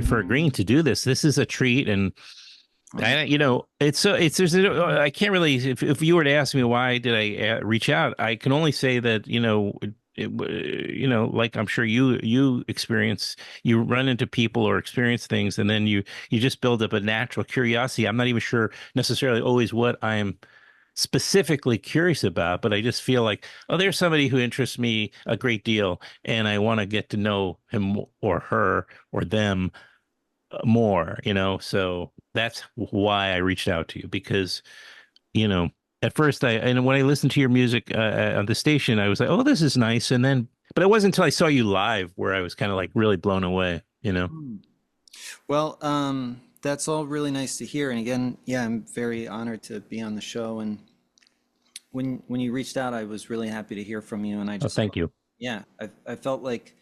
For agreeing to do this. This is a treat, and I can't really. If you were to ask me why did I reach out, I can only say that like I'm sure you experience, you run into people or experience things, and then you just build up a natural curiosity. I'm not even sure necessarily always what I'm specifically curious about, but I just feel like, oh, there's somebody who interests me a great deal, and I want to get to know him or her or them more, so that's why I reached out to you because, you know, at first and when I listened to your music on the station, I was like, oh, this is nice. And then, but it wasn't until I saw you live where I was kind of like really blown away. Hmm. Well, that's all really nice to hear. And again, yeah, I'm very honored to be on the show. And when you reached out, I was really happy to hear from you. And I Oh, just thank you. yeah, I felt like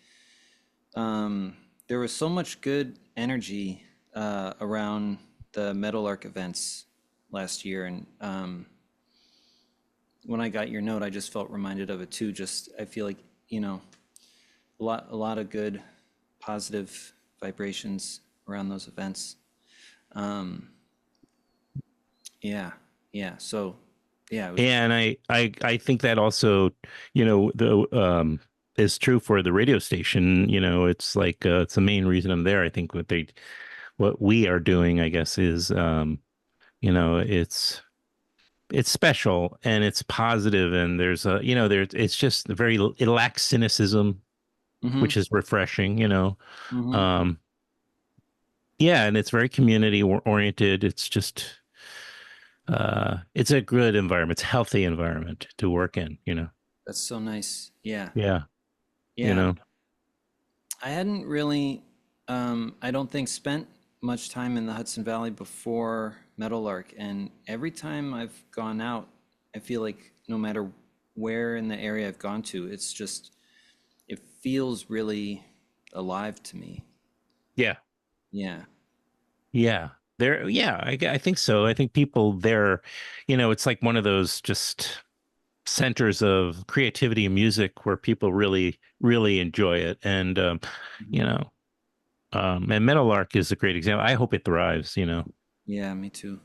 there was so much good energy around the Meadowlark events last year. And when I got your note, I just felt reminded of it too. Just I feel like, you know, a lot of good positive vibrations around those events. Um, yeah, yeah. So yeah, it was just And I think that also, the is true for the radio station. It's like it's the main reason I'm there. I think what we are doing, I guess, is it's special and it's positive, and there's it's just very, it lacks cynicism, mm-hmm, which is refreshing. mm-hmm. um yeah, and it's very community oriented. It's just it's a good environment. It's a healthy environment to work in. That's so nice. Yeah, Yeah, you yeah. know I hadn't really, I don't think, spent much time in the Hudson Valley before Meadowlark, and every time I've gone out, I feel like no matter where in the area I've gone to, it's just it feels really alive to me. yeah, Yeah. yeah, there, yeah, I think so. I think people there, it's like one of those just centers of creativity and music where people really really enjoy it. And you Mhm. know and Meadowlark is a great example. I hope it thrives. Yeah, me too.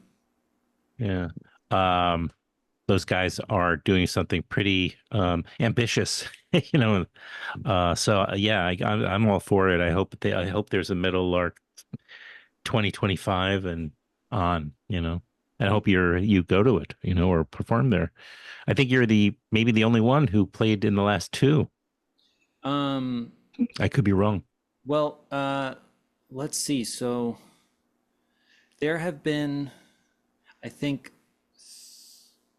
Yeah. Um, those guys are doing something pretty ambitious, you know. Yeah, I'm all for it. I hope there's a Meadowlark 2025 and on. And I hope you go to it, or perform there. I think you're maybe the only one who played in the last two. Um, I could be wrong. well, let's see. So there have been, I think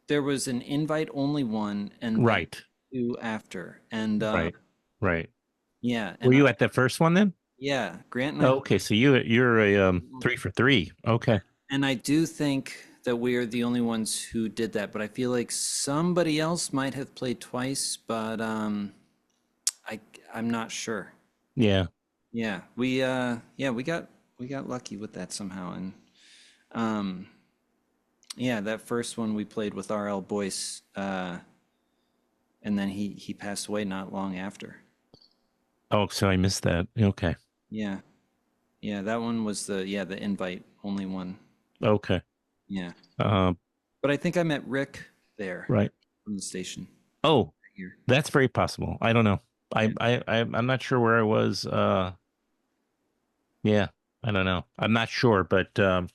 there was an invite only one and then Right. two after. And Right. Right. yeah, Were and you at the first one then? yeah, Grant and I Oh, played. okay, so you're a 3 for 3. Okay. And I do think that we are the only ones who did that, but I feel like somebody else might have played twice, but I I'm not sure. Yeah. Yeah, yeah, we got lucky with that somehow. And um yeah, that first one we played with RL Boyce, and then he passed away not long after. Oh, so I missed that. Okay. Yeah. Yeah, that one was the invite only one. Okay. Yeah. Um, But I think I met Rick there right. from the station Oh, here. that's very possible. I don't know. Yeah. I'm not sure where I was. Yeah, I don't know. I'm not sure, but um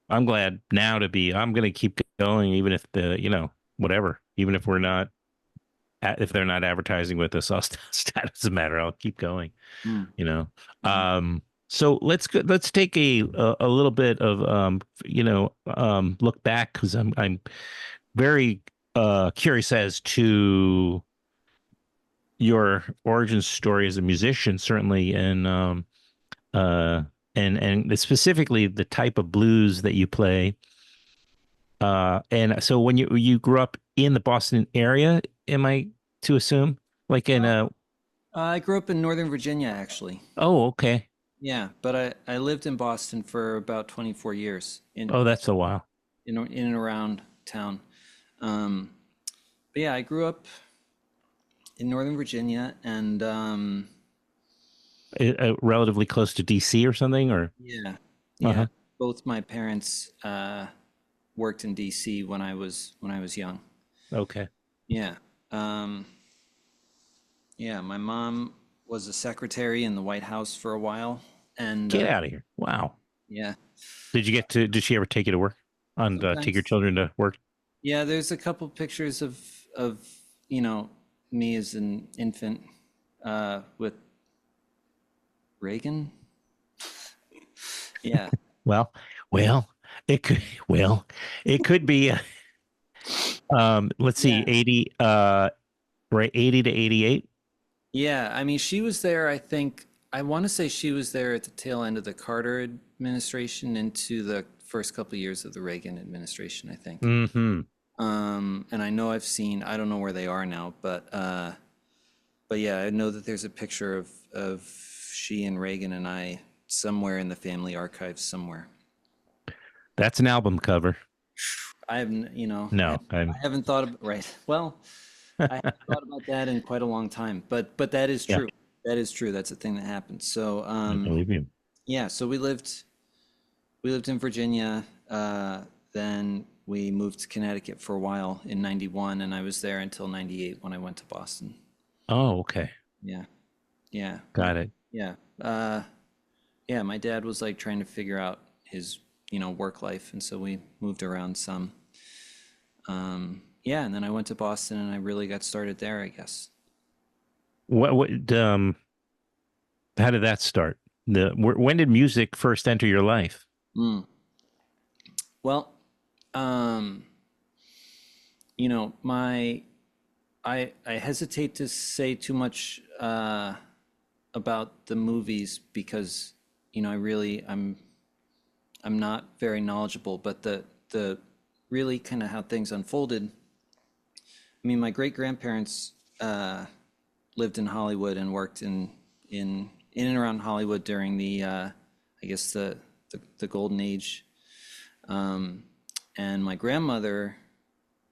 I'm glad now to be. I'm gonna keep going even if whatever, even if we're not. if they're not advertising with us, I'll stat doesn't matter. I'll keep going, Mm, you know. mm. So let's take a little bit of look back because I'm very curious as to your origin story as a musician, certainly, uh and specifically the type of blues that you play. And so when you grew up in the Boston area, am I to assume? Like in Well, a I grew up in Northern Virginia, actually. Oh, okay. Yeah, but I lived in Boston for about 24 years Oh, that's a while. in and around town. Um, but yeah, I grew up in Northern Virginia, and Relatively close to DC or something, or yeah, yeah. uh-huh. Both my parents worked in DC when I was young. Okay. Yeah, um, yeah. My mom was a secretary in the White House for a while, and Get out of here. Wow. yeah, Did she ever take you to work? On take your sometimes. children to work? Yeah, there's a couple pictures of you know me as an infant with Reagan. Yeah, Well, well, it could well, it could be let's see, yeah, 80 right 80 to 88. yeah. I mean, she was there. I think I want to say she was there at the tail end of the Carter administration into the first couple of years of the Reagan administration, I think. Mm-hmm. And I know I've seen. I don't know where they are now, but yeah, I know that there's a picture of she and Reagan and I somewhere in the family archives somewhere. That's an album cover. I haven't, No, I I'm haven't thought of, right. Well, I haven't thought about that in quite a long time, but that is yeah, true. That is true. That's a thing that happened. So, I believe you. yeah, so we lived in Virginia. Then we moved to Connecticut for a while in 91, and I was there until 98 when I went to Boston. Oh, okay. Yeah. Yeah. Got it. Yeah. Uh, yeah, my dad was like trying to figure out his, work life, and so we moved around some. Yeah, and then I went to Boston and I really got started there, I guess. What how did that start? When did music first enter your life? Mm. Well, um, my I hesitate to say too much about the movies because, I really I'm not very knowledgeable, but the really kind of how things unfolded. I mean, my great grandparents lived in Hollywood and worked in and around Hollywood during the I guess the golden age. Um, and my grandmother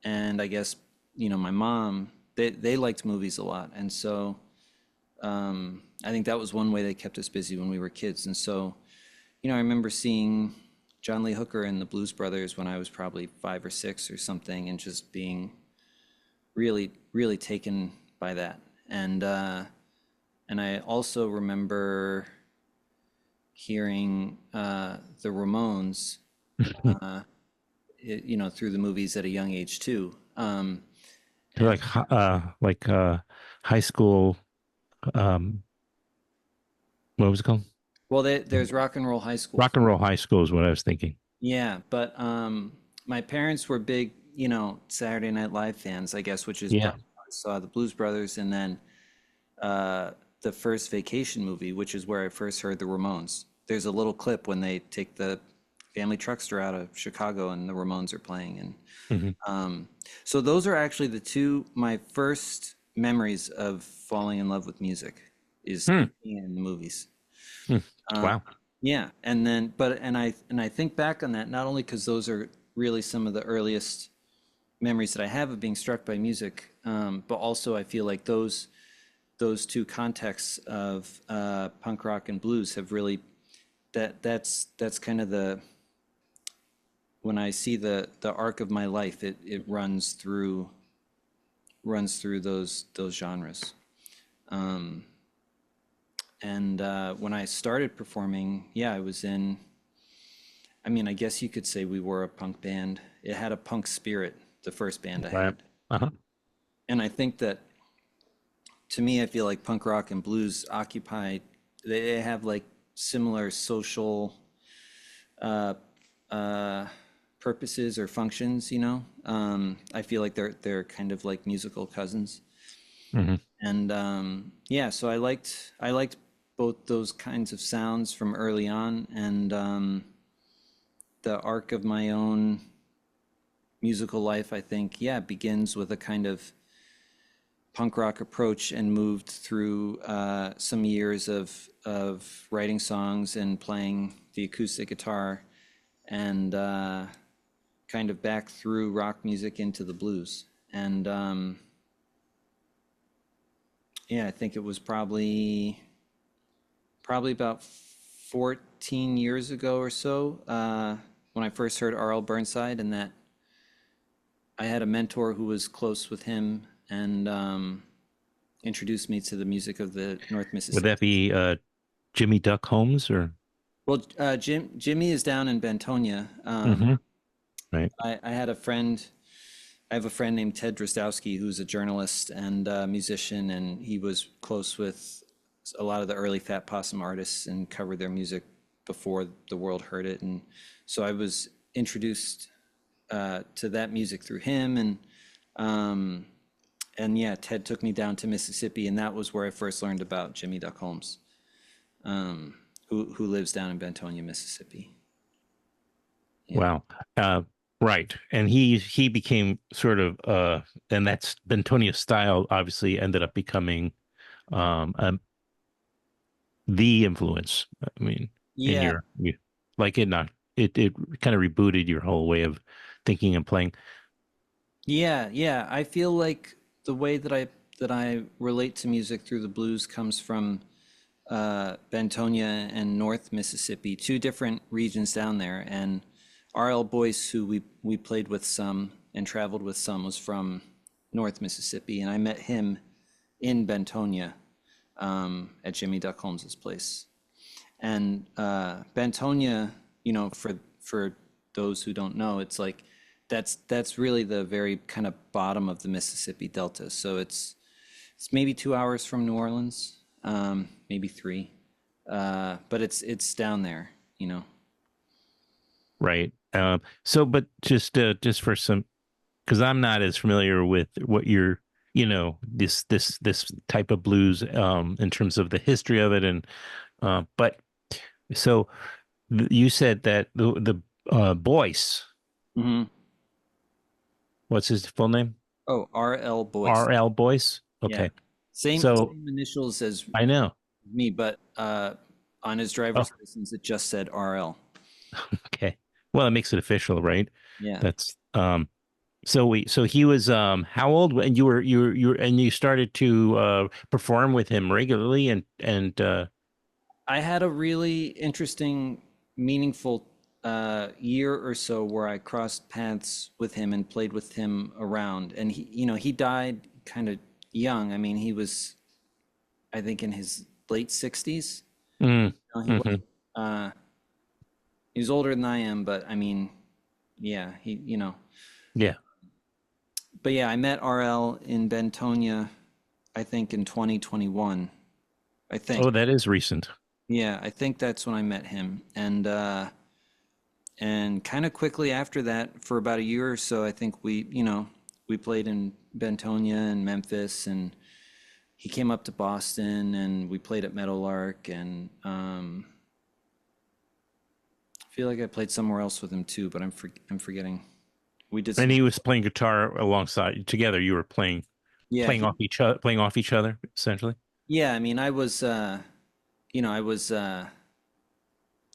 and I guess my mom they liked movies a lot, and so I think that was one way they kept us busy when we were kids. And so I remember seeing John Lee Hooker and the Blues Brothers when I was probably 5 or 6 or something, and just being really really taken by that. And I also remember hearing the Ramones, uh, through the movies at a young age too. They're And like high school um what was it called? well, there's Rock and Roll High School. Rock and Roll High School is what I was thinking. Yeah, but my parents were big, Saturday Night Live fans, I guess, which is Yeah. probably how I saw the Blues Brothers, and then uh, the first Vacation movie, which is where I first heard the Ramones. There's a little clip when they take the family truckster out of Chicago and the Ramones are playing, and Hmm. so those are actually the two my first memories of falling in love with music is Hmm. being in the movies. Hmm. Uh, Wow. yeah, and then but and I think back on that not only because those are really some of the earliest memories that I have of being struck by music, but also I feel like those two contexts of punk rock and blues have really that's kind of the when I see the arc of my life, it runs through those genres. Um, and when I started performing, yeah, I was in. I mean, I guess you could say we were a punk band. It had a punk spirit, the first band I Right. had, Uh-huh. and I think that. to me, I feel like punk rock and blues occupy, they have like similar social uh, uh, purposes or functions, you know? I feel like they're kind of like musical cousins. Hmm. And yeah, so I liked both those kinds of sounds from early on, and the arc of my own musical life, I think, yeah, begins with a kind of punk rock approach and moved through some years of writing songs and playing the acoustic guitar and kind of back through rock music into the blues. And yeah, I think it was probably about 14 years ago or so when I first heard R.L. Burnside, and that I had a mentor who was close with him and introduced me to the music of the North Would Mississippi. that be Jimmy Duck Holmes or? Well, Jimmy is down in Bentonia. Hmm. Right. I had a friend. I have a friend named Ted Drzdowski who's a journalist and musician, and he was close with a lot of the early Fat Possum artists and covered their music before the world heard it. And so I was introduced to that music through him, um, and yeah, Ted took me down to Mississippi, and that was where I first learned about Jimmy Duck Holmes, who lives down in Bentonia, Mississippi. Yeah. Wow. Uh, right. And he became sort of and that's Bentonia style obviously ended up becoming um the influence. I mean, in Yeah, like it not it kind of rebooted your whole way of thinking and playing. yeah. I feel like the way that I relate to music through the blues comes from Bentonia and North Mississippi, two different regions down there. And RL Boyce, who we played with some and traveled with some, was from North Mississippi, and I met him in Bentonia at Jimmy Duck Holmes's place. And Bentonia, for those who don't know, it's like that's really the very kind of bottom of the Mississippi Delta. So it's maybe 2 hours from New Orleans, maybe three, but it's down there, you know. Right. So but just for some because I'm not as familiar with what you're this type of blues in terms of the history of it and but so you said that the Boyce, Hmm. what's his full name? Oh, RL Boyce. RL Boyce. Yeah, Okay. same So initials as I know. me, but on his Oh, driver's license it just said RL. okay. Well, it makes it official, right? Yeah. That's so he was how old when you were and you started to perform with him regularly and I had a really interesting, meaningful year or so where I crossed paths with him and played with him around. And he died kind of young. I mean, he was, I think, in his late 60s. mm, No, he was. hmm. Uh, he was older than I am, but I mean, yeah, Yeah. But yeah, I met RL in Bentonia, I think in 2021. I think. Oh, that is recent. Yeah, I think that's when I met him. And kind of quickly after that, for about a year or so, I think we played in Bentonia and Memphis, and he came up to Boston, and we played at Meadowlark, and I feel like I played somewhere else with him too, but I'm forgetting. We did And some. he was playing guitar alongside together. You were Yeah, playing off each other essentially. yeah. I mean, I was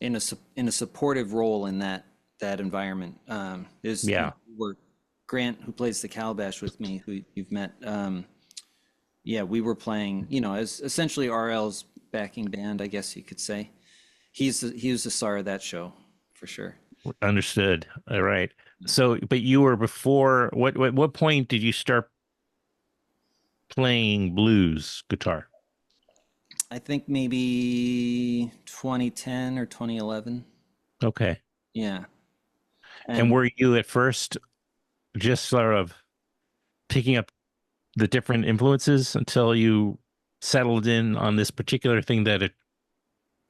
in a supportive role in that environment. There's Yeah. were Grant, who plays the calabash with me, who you've met. Yeah, we were playing, as essentially RL's backing band, I guess you could say. He was the star of that show for sure. Understood. All right. So, but you were before what point did you start playing blues guitar? I think maybe 2010 or 2011. Okay. Yeah. And And were you at first just sort of picking up the different influences until you settled in on this particular thing that it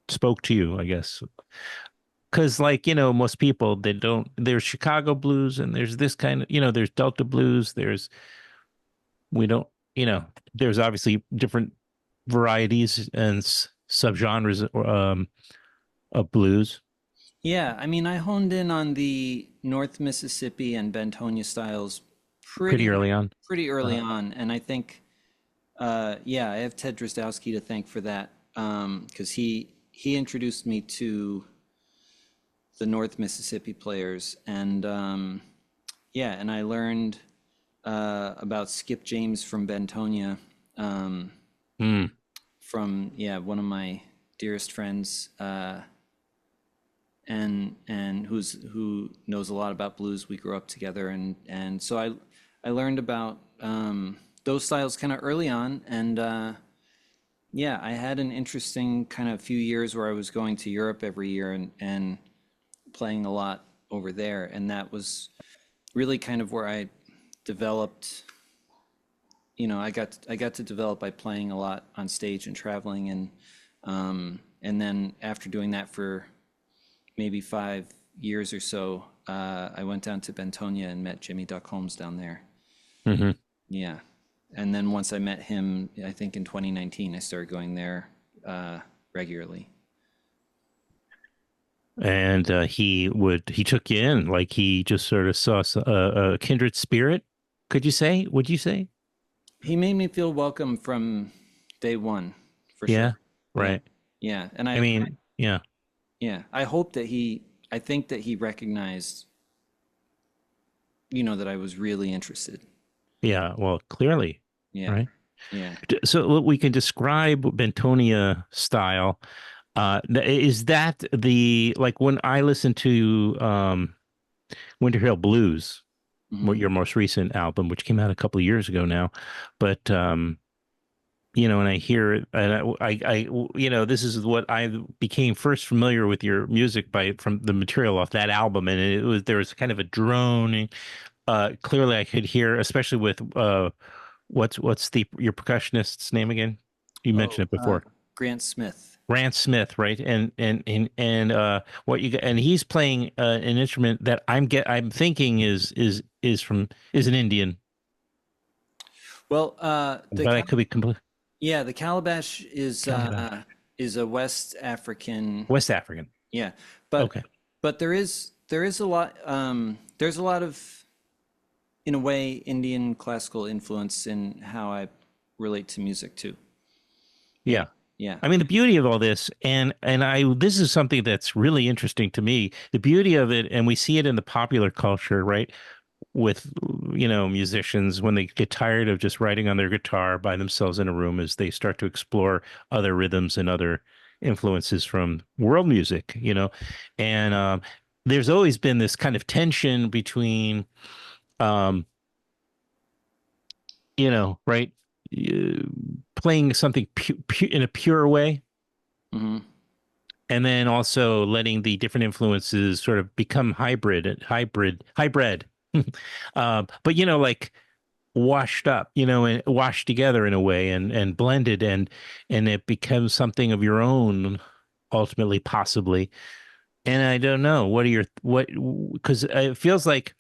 spoke to you, I guess. Because, like, most people, they don't, there's Chicago blues and there's this kind of, there's Delta blues. We don't, there's obviously different varieties and subgenres of blues Yeah, I mean, I honed in on the North Mississippi and Bentonia styles pretty pretty early on. pretty early Uh, on, and I think, yeah, I have Ted Drozdowski to thank for that, because he introduced me to the North Mississippi players, and yeah, and I learned about Skip James from Bentonia, um, mm, from yeah one of my dearest friends, and who knows a lot about blues. We grew up together, and so I learned about those styles kind of early on, and yeah, I had an interesting kind of few years where I was going to Europe every year and playing a lot over there, and that was really kind of where I developed. I got to develop by playing a lot on stage and traveling, and then after doing that for maybe 5 years or so, I went down to Bentonia and met Jimmy Duck Holmes down there. hmm Yeah. And then once I met him, I think in 2019, I started going there regularly. And he took you in, like he just sort of saw a kindred spirit. Could you say? Would you say? He made me feel welcome from day one, for Yeah, sure. Yeah. right. Yeah. And I mean, yeah, I hope that I think that he recognized, that I was really interested. yeah. Well, clearly, Yeah. right. Yeah. So we can describe Bentonia style. Is that the like when I listen to Winter Hill Blues, what Hmm. your most recent album, which came out a couple of years ago now, but and I hear it, and this is what I became first familiar with your music by from the material off that album, and there was kind of a droning. Clearly, I could hear, especially with what's the your percussionist's name again? You mentioned Oh, it before. Grant Smith. Rand Smith, right? And what you and he's playing an instrument that I'm thinking is an Indian, Well, but I could be complete yeah, the calabash calabash. is a West African. West African. Yeah, but Okay. there is a lot there's a lot of, in a way, Indian classical influence in how I relate to music too. Yeah, Yeah. yeah. I mean, the beauty of all this, and this is something that's really interesting to me. The beauty of it, and we see it in the popular culture, right? With musicians when they get tired of just writing on their guitar by themselves in a room, as they start to explore other rhythms and other influences from world music, and there's always been this kind of tension between, um, right, uh, playing something in a pure way, Hmm. and then also letting the different influences sort of become hybrid. But like washed up, and washed together in a way, and blended, and it becomes something of your own, ultimately, possibly. And I don't know, because it feels like,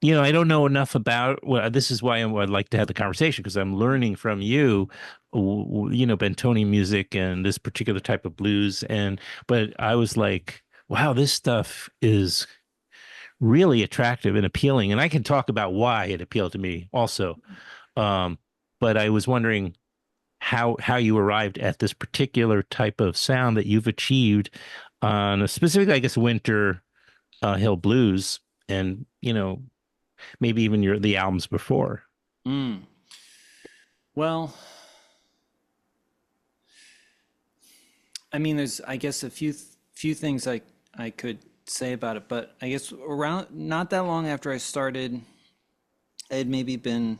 I don't know enough about. Well, this is why I'd like to have the conversation, because I'm learning from you, Bentonia music and this particular type of blues. But I was like, wow, this stuff is really attractive and appealing. And I can talk about why it appealed to me also. Um, but I was wondering how you arrived at this particular type of sound that you've achieved on a specific, I guess, Winter Hill Blues, and maybe even the albums before. Mm. Well, I mean, there's, I guess, a few things I could say about it, but I guess around not that long after I started, I had maybe been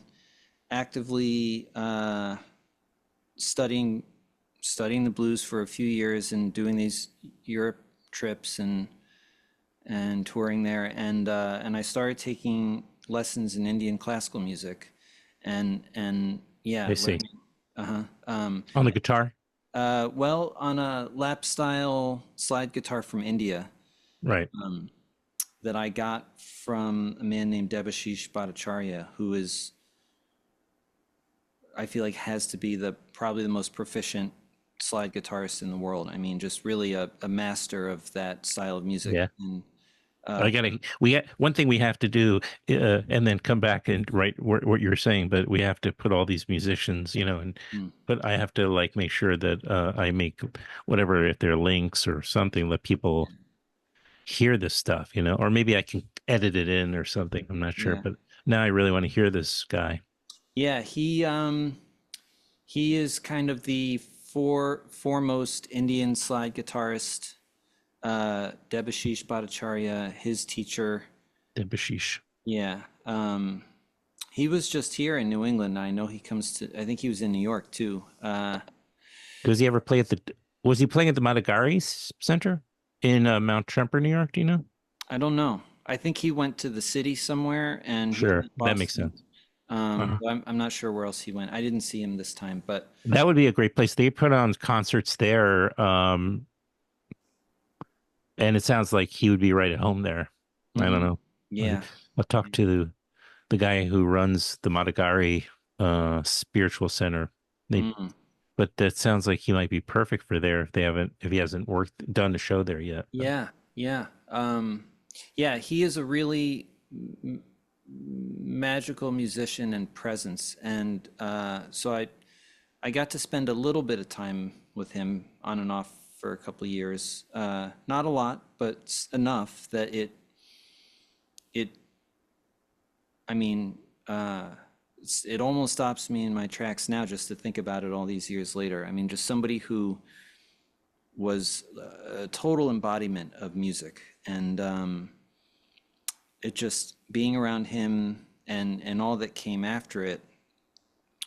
actively studying studying the blues for a few years and doing these Europe trips and touring there, and I started taking lessons in Indian classical music, and yeah, I see. learning. Uh-huh. Um, On the guitar? well, on a lap style slide guitar from India, Right. um, that I got from a man named Debashish Bhattacharya, who is, I feel like, has to be the probably the most proficient slide guitarist in the world. I mean, just really a master of that style of music. Yeah. And I gotta, one thing we have to do, and then come back and write what you're saying, but we have to put all these musicians, and mm, but I have to like make sure that I make whatever, if there are links or something, let people hear this stuff, or maybe I can edit it in or something. I'm not sure, yeah, but now I really want to hear this guy. yeah, he is kind of the foremost Indian slide guitarist. Debashish Bhattacharya, his teacher. Debashish. Yeah. He was just here in New England. I know he comes to, I think he was in New York too. Does he ever play at was he playing at the Matagari Center in Mount Tremper, New York? Do you know? I don't know. I think he went to the city somewhere and he was Sure, in that makes Boston. sense. Uh-huh. But I'm not sure where else he went. I didn't see him this time, but That would be a great place. They put on concerts there, and it sounds like he would be right at home there. I don't mhm, know. I, yeah. I'll talk to the guy who runs the Matagari Spiritual Center. They, Mm, but that sounds like he might be perfect for there if he hasn't done a show there yet. But yeah. Yeah. Yeah. He is a really magical musician and presence. And so I got to spend a little bit of time with him on and off for a couple of years. Not a lot, but enough that it, I mean, it almost stops me in my tracks now just to think about it all these years later. I mean, just somebody who was a total embodiment of music. And it just being around him and all that came after it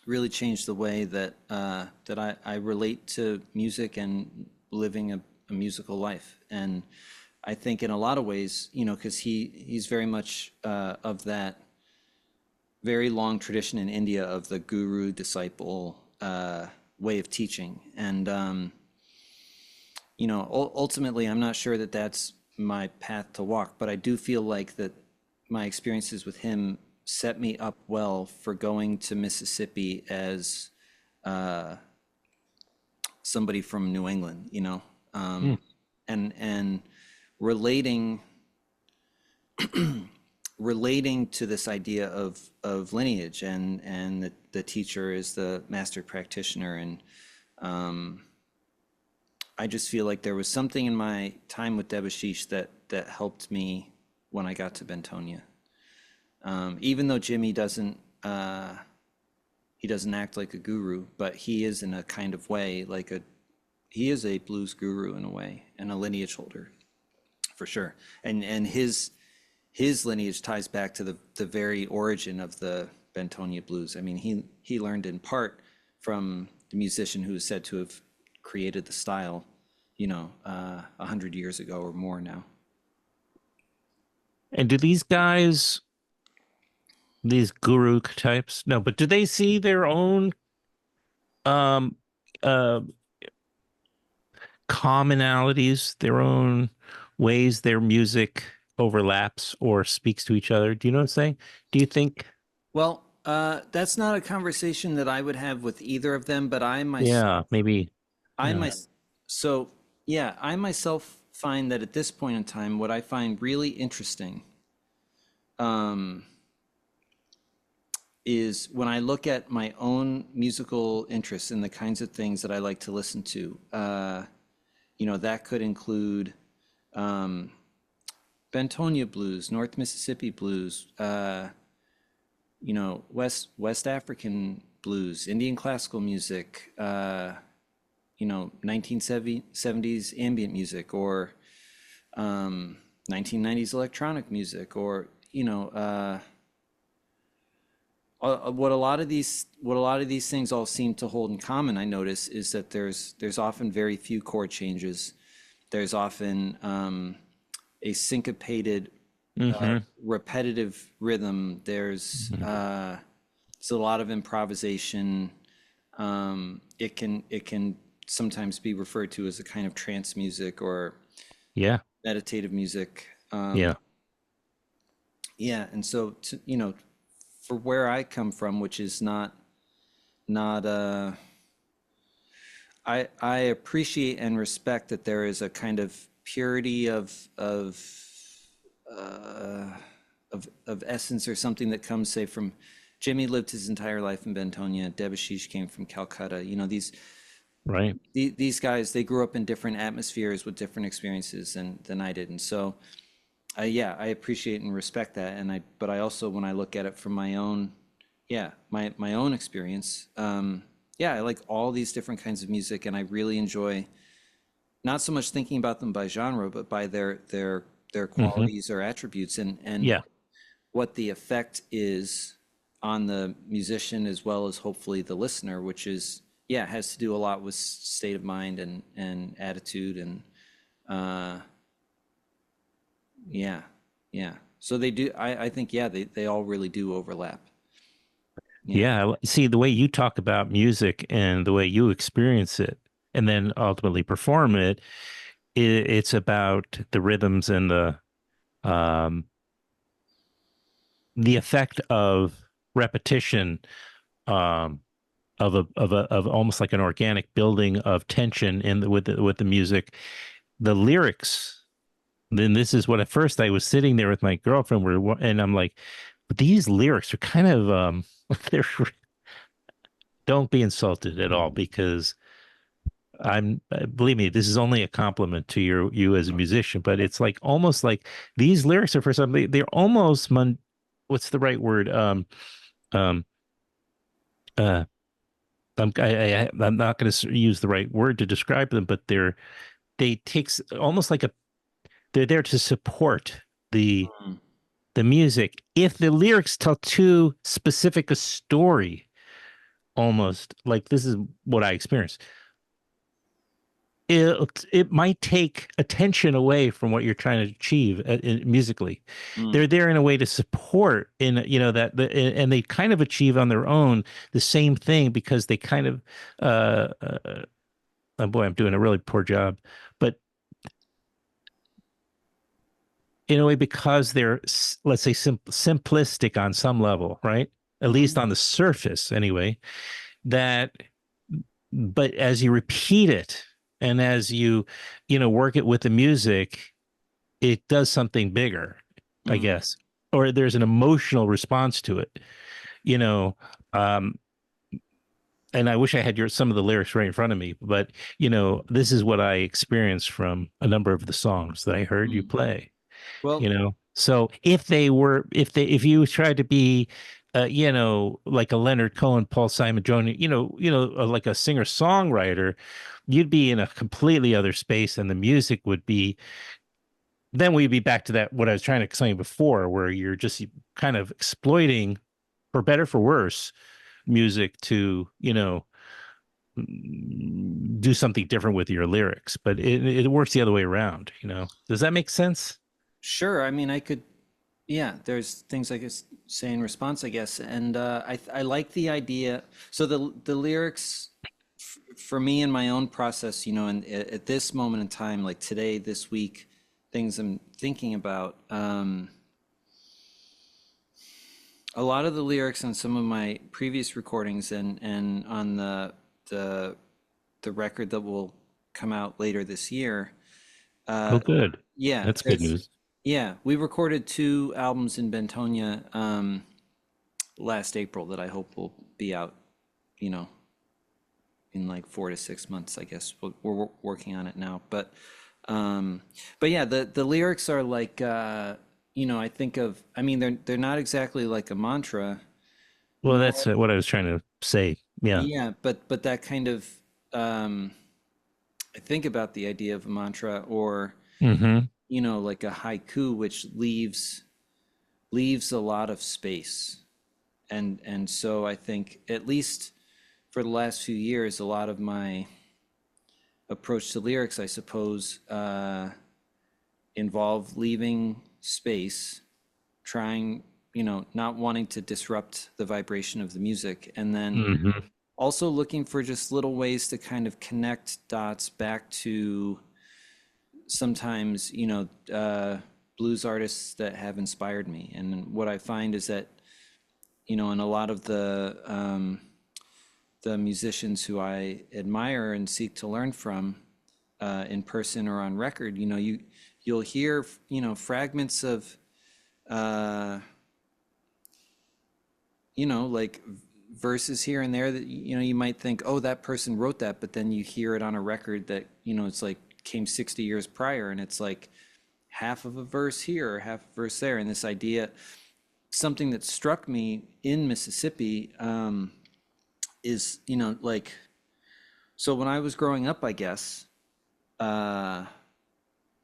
really changed the way that I relate to music and living a musical life. And I think in a lot of ways, because he's very much of that very long tradition in India of the guru disciple way of teaching. And ultimately, I'm not sure that that's my path to walk, but I do feel like that my experiences with him set me up well for going to Mississippi as somebody from New England, hmm. and relating relating to this idea of lineage and the teacher is the master practitioner. And I just feel like there was something in my time with Debashish that helped me when I got to Bentonia. Even though Jimmy doesn't he doesn't act like a guru, but he is in a kind of way he is a blues guru in a way and a lineage holder for sure. And his lineage ties back to the very origin of the Bentonia blues. I mean, he learned in part from the musician who is said to have created the style, 100 years ago or more now. And do these guys, these guru types, no, but do they see their own um uh commonalities, their own ways their music overlaps or speaks to each other? Do you know what I'm saying? Do you think? Well, that's not a conversation that I would have with either of them, but Yeah, maybe. I Yeah. my, so yeah, I myself find that at this point in time, what I find really interesting, um, is when I look at my own musical interests and the kinds of things that I like to listen to. That could include um, Bentonia blues, North Mississippi blues, West African blues, Indian classical music, 1970s ambient music, or 1990s electronic music, or what a lot of these things all seem to hold in common, I notice, is that there's often very few chord changes. There's often a syncopated, Hmm. repetitive rhythm. There's Hmm. it's a lot of improvisation. It can sometimes be referred to as a kind of trance music or Yeah. meditative music. Yeah. Yeah, and so for where I come from, which is not I appreciate and respect that there is a kind of purity of essence or something that comes, say, from Jimmy lived his entire life in Bentonia. Debashish came from Calcutta. Right. These guys, they grew up in different atmospheres with different experiences than I did, and so yeah, I appreciate and respect that. But I also, when I look at it from my own, yeah, my own experience, yeah, I like all these different kinds of music, and I really enjoy not so much thinking about them by genre, but by their Hmm. qualities or attributes, and Yeah. what the effect is on the musician as well as hopefully the listener, which is, yeah, has to do a lot with state of mind and attitude and uh, yeah, yeah. So they do. I think, yeah, they all really do overlap. Yeah. Yeah. See, the way you talk about music and the way you experience it and then ultimately perform it, it's about the rhythms and um, the effect of repetition, um, of almost like an organic building of tension with the music, the lyrics. Then this is what at first I was sitting there with my girlfriend, and I'm like, but these lyrics are kind of they're don't be insulted at all because believe me, this is only a compliment to you as a musician, but it's like almost like these lyrics are for somebody, they're almost what's the right word? Um, uh, I'm not going to use the right word to describe them, but they takes almost like they're there to support the Mm, the music. If the lyrics tell too specific a story, almost like this is what I experienced, it might take attention away from what you're trying to achieve musically. mm, They're there in a way to support and they kind of achieve on their own the same thing because they kind of oh boy, I'm doing a really poor job, but in a way because they're let's say simplistic on some level, right? At least mhm, on the surface anyway, that but as you repeat it and as you work it with the music, it does something bigger, I mm. guess, or there's an emotional response to it, you know. Um, and I wish I had some of the lyrics right in front of me, but this is what I experienced from a number of the songs that I heard you Mm. play. Well, So if you tried to be, like a Leonard Cohen, Paul Simon, Joan, like a singer songwriter, you'd be in a completely other space, and the music would be then we'd be back to that what I was trying to explain before, where you're just kind of exploiting, for better for worse, music to do something different with your lyrics. But it works the other way around. Does that make sense? sure. I mean, I could, yeah, there's things I could say in response, I guess. And I like the idea. So the lyrics for me in my own process, and at this moment in time, like today, this week, things I'm thinking about. A lot of the lyrics on some of my previous recordings and on the the record that will come out later this year. Oh, good. Yeah, That's good news. yeah, we recorded two albums in Bentonia last April that I hope will be out, you know, in like 4 to 6 months, I guess. We're working on it now, um, but yeah, the lyrics are like, I think of, I mean, they're not exactly like a mantra, Well, that's nor, what I was trying to say. Yeah. yeah, but that kind of, um, I think about the idea of a mantra or, Hmm. like a haiku, which leaves a lot of space. And so I think, at least for the last few years, a lot of my approach to lyrics, I suppose, involve leaving space, trying, not wanting to disrupt the vibration of the music, and then Hmm. also looking for just little ways to kind of connect dots back to sometimes, blues artists that have inspired me. And what I find is that, in a lot of the musicians who I admire and seek to learn from, in person or on record, you'll hear, fragments of, uh, like verses here and there that, you might think, oh, that person wrote that, but then you hear it on a record that, it's like came 60 years prior, and it's like half of a verse here or half a verse there. And this idea, something that struck me in Mississippi, is, like, so when I was growing up, I guess, uh,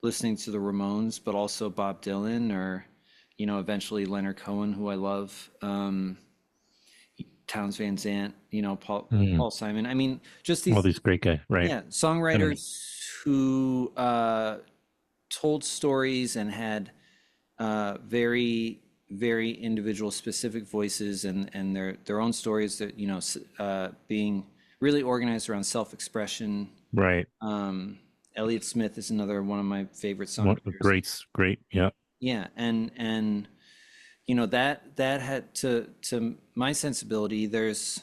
listening to the Ramones, but also Bob Dylan, or, eventually Leonard Cohen, who I love, Townes Van Zandt, Paul Simon. I mean, just All these, these great guys, right? yeah, I mean, songwriters who told stories and had very, very individual, specific voices, and their own stories that, being really organized around self-expression. right. Elliott Smith is another one of my favorite What songwriters. great. Yeah. Yeah, and that had to my sensibility. There's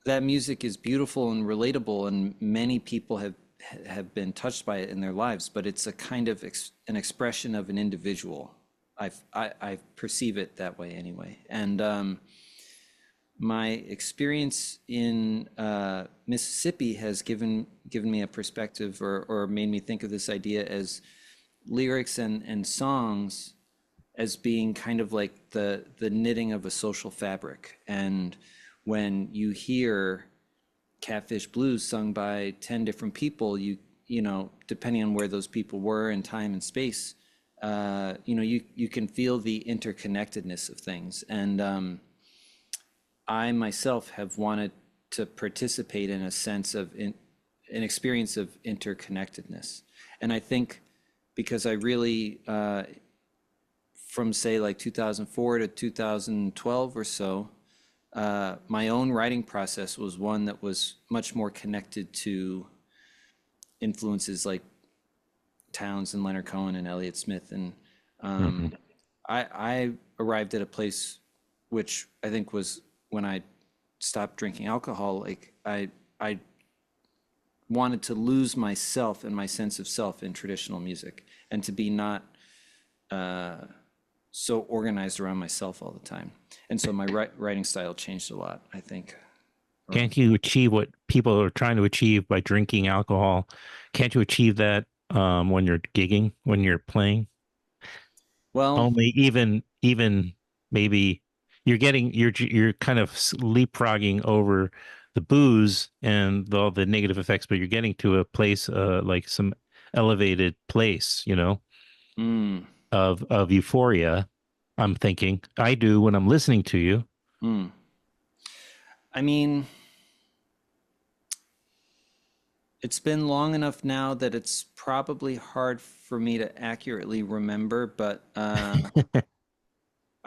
that music is beautiful and relatable, and many people have been touched by it in their lives. But it's a kind of an expression of an individual. I perceive it that way anyway. And my experience in Mississippi has given me a perspective, or made me think of this idea as lyrics and songs as being kind of like the knitting of a social fabric. And when you hear Catfish Blues sung by 10 different people, depending on where those people were in time and space, you can feel the interconnectedness of things. And I myself have wanted to participate in a sense of an experience of interconnectedness. And I think because I really, from say like 2004 to 2012 or so, my own writing process was one that was much more connected to influences like Townes and Leonard Cohen and Elliott Smith. And Hmm. I arrived at a place which I think was when I stopped drinking alcohol. Like I wanted to lose myself and my sense of self in traditional music, and to be not so organized around myself all the time. And so my writing style changed a lot, I think. Or, Can't you achieve what people are trying to achieve by drinking alcohol? Can't you achieve that when you're gigging, when you're playing? well, Only even maybe you're kind of leapfrogging over the booze and all the negative effects, but you're getting to a place like some elevated place, mm, of euphoria. I'm thinking I do when I'm listening to you. mm. I mean, it's been long enough now that it's probably hard for me to accurately remember, but I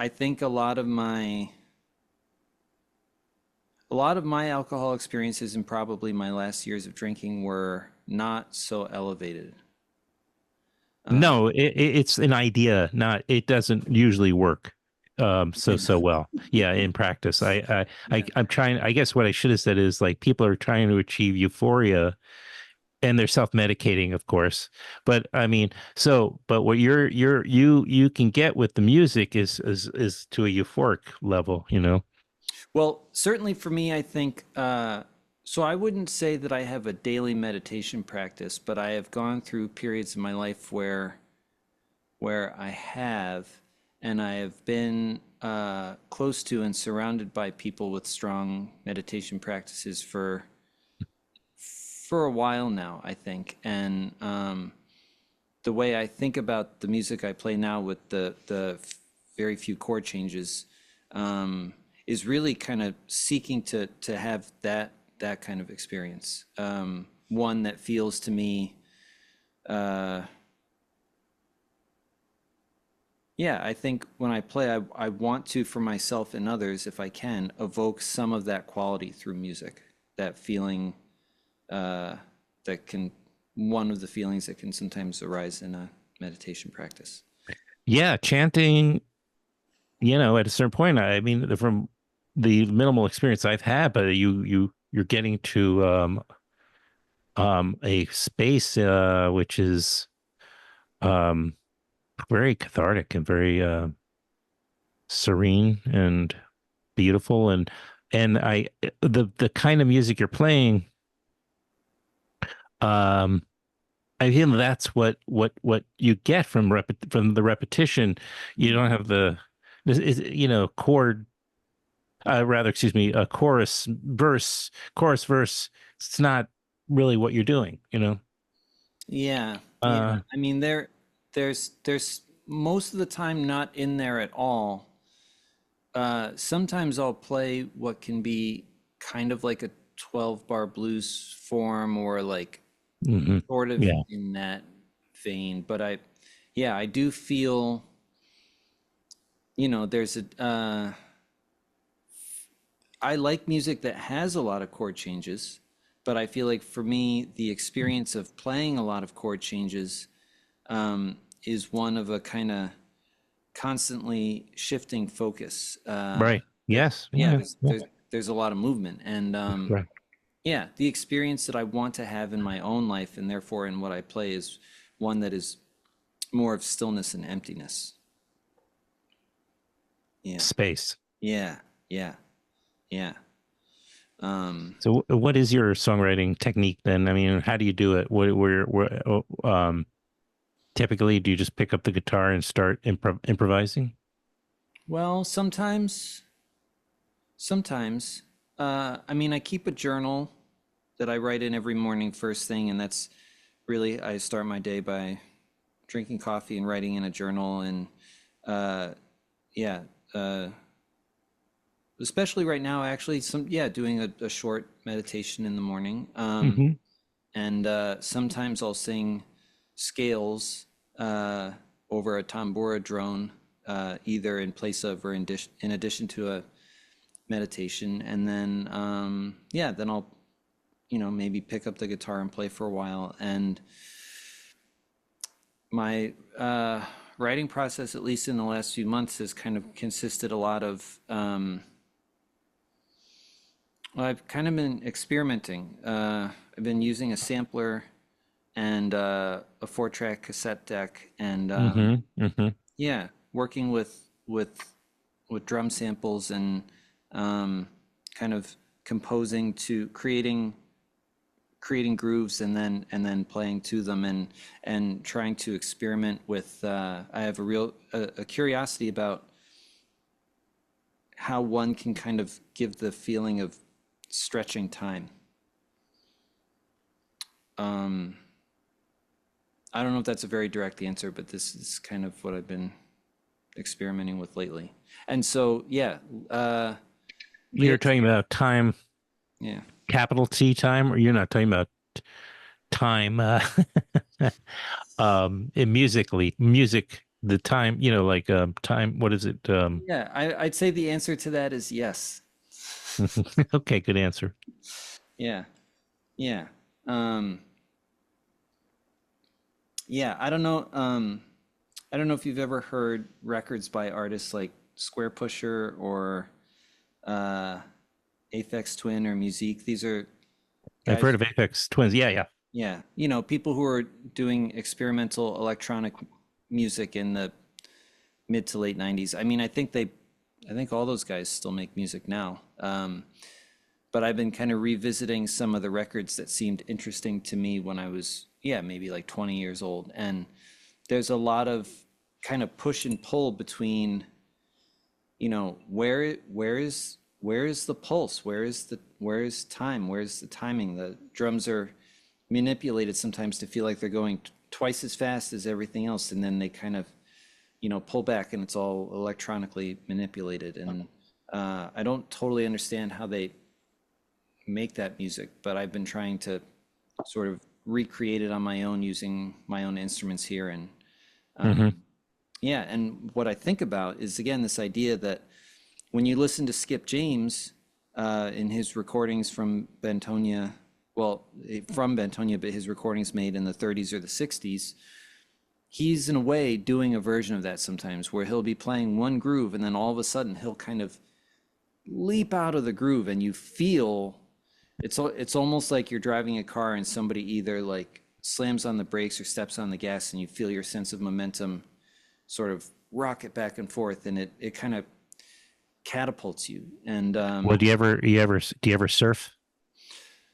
think a lot of my alcohol experiences and probably my last years of drinking were not so elevated. No, it's an idea, not it doesn't usually work so well. Yeah, in practice. Yeah. I'm trying I guess what I should have said is like people are trying to achieve euphoria and they're self-medicating, of course. But I mean, but what you can get with the music is to a euphoric level. Well, certainly for me, I think, so I wouldn't say that I have a daily meditation practice, but I have gone through periods in my life where I have, and I have been close to and surrounded by people with strong meditation practices for a while now, I think. And the way I think about the music I play now with the very few chord changes, is really kind of seeking to have that kind of experience. One that feels to me, uh, yeah, I think when I play, I want to, for myself and others, if I can, evoke some of that quality through music, that feeling uh, that can, one of the feelings that can sometimes arise in a meditation practice. Yeah, chanting, at a certain point, I mean, from the minimal experience I've had, but you're getting to a space which is um very cathartic and very serene and beautiful, and the kind of music you're playing, um I feel that's what you get from the repetition. You Mm. don't have the this is chord, rather, excuse me, a chorus verse. It's not really what you're doing. Yeah, yeah. Uh, I mean, there's most of the time not in there at all. Sometimes I'll play what can be kind of like a 12 bar blues form or like mhm. sort of Yeah, in that vein. But yeah, I do feel, there's I like music that has a lot of chord changes, but I feel like for me, the experience of playing a lot of chord changes is one of a kind of constantly shifting focus. right. There, Yes. yeah, Yeah. Yeah. there's a lot of movement, and Right. yeah, the experience that I want to have in my own life, and therefore in what I play, is one that is more of stillness and emptiness. Yeah, Space. yeah, yeah, yeah. So, what is your songwriting technique then? I mean, how do you do it? Typically, do you just pick up the guitar and start improvising? Well, sometimes, I mean, I keep a journal that I write in every morning first thing, and that's really, I start my day by drinking coffee and writing in a journal, and uh, yeah, uh, especially right now, actually, yeah, doing a short meditation in the morning. Hmm. And sometimes I'll sing scales uh, over a tambura drone, either in place of or in addition to a meditation. And then, yeah, then I'll, maybe pick up the guitar and play for a while. And my writing process, at least in the last few months, has kind of consisted a lot of, well, I've kind of been experimenting. I've been using a sampler and a 4-track cassette deck, and Hmm. Hmm. yeah, working with drum samples and um, kind of composing to creating grooves and then playing to them and trying to experiment with. I have a curiosity about how one can kind of give the feeling of stretching time. Um, I don't know if that's a very direct answer, but this is kind of what I've been experimenting with lately. And so, yeah, You're lyrics, talking about time, yeah. capital T time, or you're not talking about time, in music, the time, like time. What is it? Yeah, I'd say the answer to that is yes. Okay, good answer. Yeah, yeah. Um, yeah, I don't know if you've ever heard records by artists like Square Pusher or uh, Aphex Twin or Musique. These are I've guys, heard of Apex Twins. Yeah, yeah. yeah, people who are doing experimental electronic music in the mid to late 90s. I mean, I think all those guys still make music now. But I've been kind of revisiting some of the records that seemed interesting to me when I was, yeah, maybe like 20 years old. And there's a lot of kind of push and pull between, where is the pulse? Where is time? Where's the timing? The drums are manipulated sometimes to feel like they're going twice as fast as everything else, and then they kind of, pull back, and it's all electronically manipulated. And I don't totally understand how they make that music, but I've been trying to sort of recreate it on my own using my own instruments here. And Hmm. Yeah, and what I think about is again this idea that when you listen to Skip James in his recordings from Bentonia, well, from Bentonia, but his recordings made in the 30s or the 60s, he's in a way doing a version of that sometimes where he'll be playing one groove and then all of a sudden he'll kind of leap out of the groove and you feel it's almost like you're driving a car and somebody either like slams on the brakes or steps on the gas and you feel your sense of momentum sort of rocket back and forth and it kind of catapults you. And Well, do you ever surf?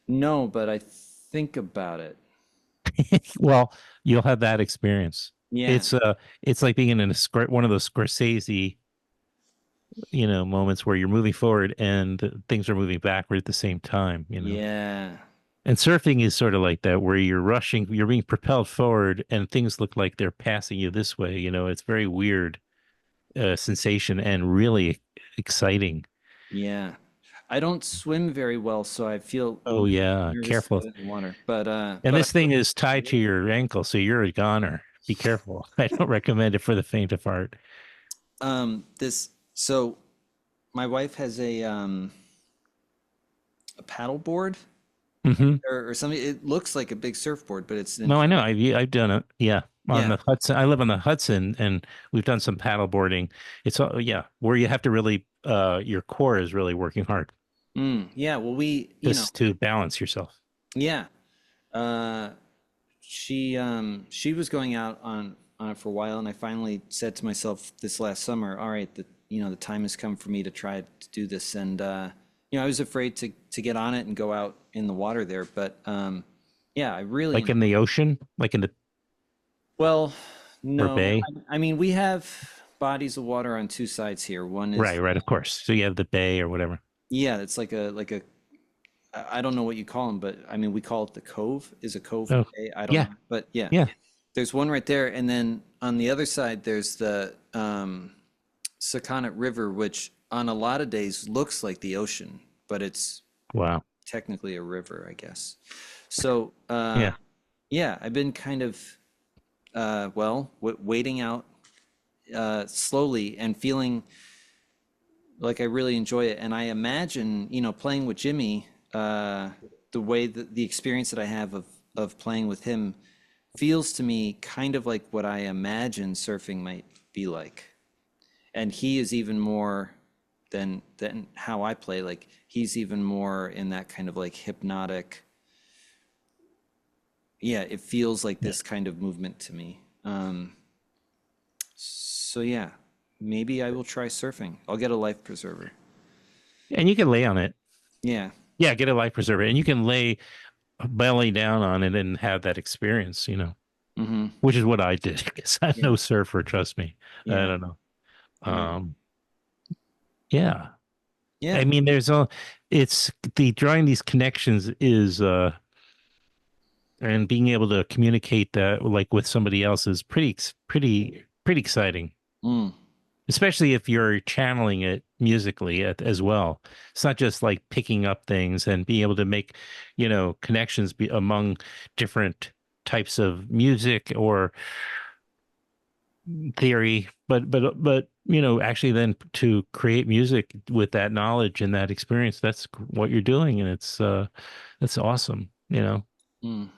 no, but I think about it. Well, you'll have that experience. Yeah, It's like being in one of those Scorsese, moments where you're moving forward and things are moving backward at the same time. yeah, And surfing is sort of like that, where you're being propelled forward and things look like they're passing you this way. It's very weird sensation and really exciting. yeah. I don't swim very well, so I feel Oh yeah, nervous to careful. get in the water. But And this thing is tied to your ankle, so you're a goner. Be careful. I don't recommend it for the faint of heart. this so my wife has a paddle board Hmm. or something. It looks like a big surfboard, but it's in No, I know. I've done it. Yeah, on yeah. the Hudson. I live on the Hudson, and we've done some paddle boarding. Yeah, where you have to really your core is really working hard Yeah, well we, just to balance yourself. yeah. Uh she was going out on it for a while and I finally said to myself this last summer, all right, the time has come for me to try to do this and I was afraid to get on it and go out in the water there, but yeah, I really Like in enjoy the ocean, like in the well, or no. bay. I mean, we have bodies of water on two sides here. One is, Right, right, of course. So you have the bay or whatever. yeah, it's like a I don't know what you call them, but I mean, we call it the cove. Is a cove a Oh, bay? I don't yeah, know. But yeah, yeah. there's one right there. And then on the other side, there's the Sakonnet River, which on a lot of days looks like the ocean, but it's Wow. technically a river, I guess. So, Yeah. yeah, I've been kind of, well, waiting out slowly and feeling like I really enjoy it. And I imagine, playing with Jimmy, the way that the experience that I have of playing with him feels to me kind of like what I imagine surfing might be like. And he is even more than how I play. Like he's even more in that kind of like hypnotic. Yeah, it feels like Yeah. this kind of movement to me. So yeah, maybe I will try surfing. I'll get a life preserver. And you can lay on it. Yeah. Yeah, get a life preserver, and you can lay belly down on it and have that experience, Mm-hmm. which is what I did because I'm Yeah. no surfer, trust me. I Yeah. don't know. Right. Um, yeah. I Yeah. mean, it's the drawing these connections is, and being able to communicate that like with somebody else is pretty exciting, Mm. especially if you're channeling it musically as well. It's not just like picking up things and being able to make connections among different types of music or theory, but actually then to create music with that knowledge and that experience, that's what you're doing, and that's awesome. Mm.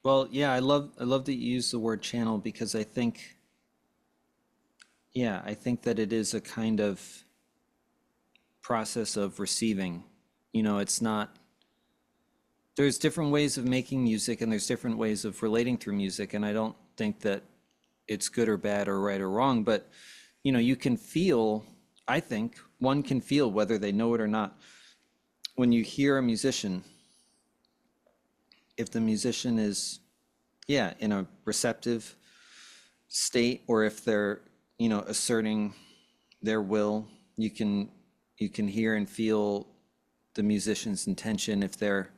Well, yeah, I love that you use the word channel because I think that it is a kind of process of receiving. It's not there's different ways of making music and there's different ways of relating through music, and I don't think that it's good or bad or right or wrong, but you can feel, I think one can feel whether they know it or not when you hear a musician, if the musician is, yeah, in a receptive state or if they're, asserting their will, you can hear and feel the musician's intention if they're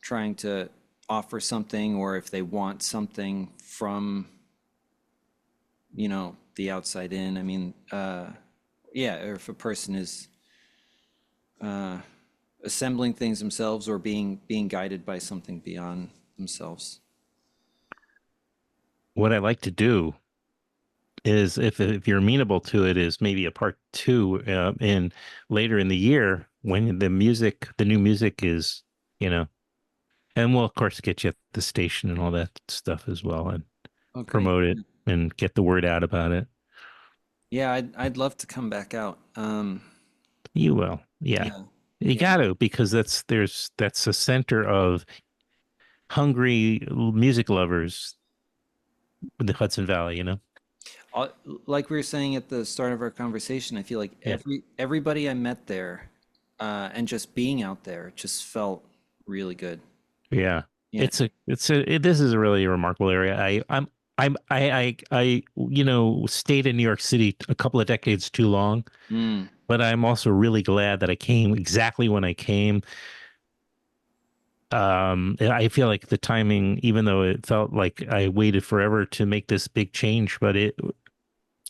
trying to offer something or if they want something from, the outside in. I mean, yeah, or if a person is assembling things themselves or being guided by something beyond themselves. What I like to do is if you're amenable to it, is maybe a part two in later in the year when the new music is, you know, and we'll of course get you at the station and all that stuff as well and Oh, great. promote it and get the word out about it. Yeah, I'd love to come back out. You will, yeah. Yeah, You yeah. got to because that's a center of hungry music lovers in the Hudson Valley, you know? Uh, like we were saying at the start of our conversation, I feel like Yeah. everybody I met there, and just being out there just felt really good. Yeah. Yeah. This is a really remarkable area. You know, stayed in New York City a couple of decades too long, Mm, but I'm also really glad that I came exactly when I came. I feel like the timing, even though it felt like I waited forever to make this big change, but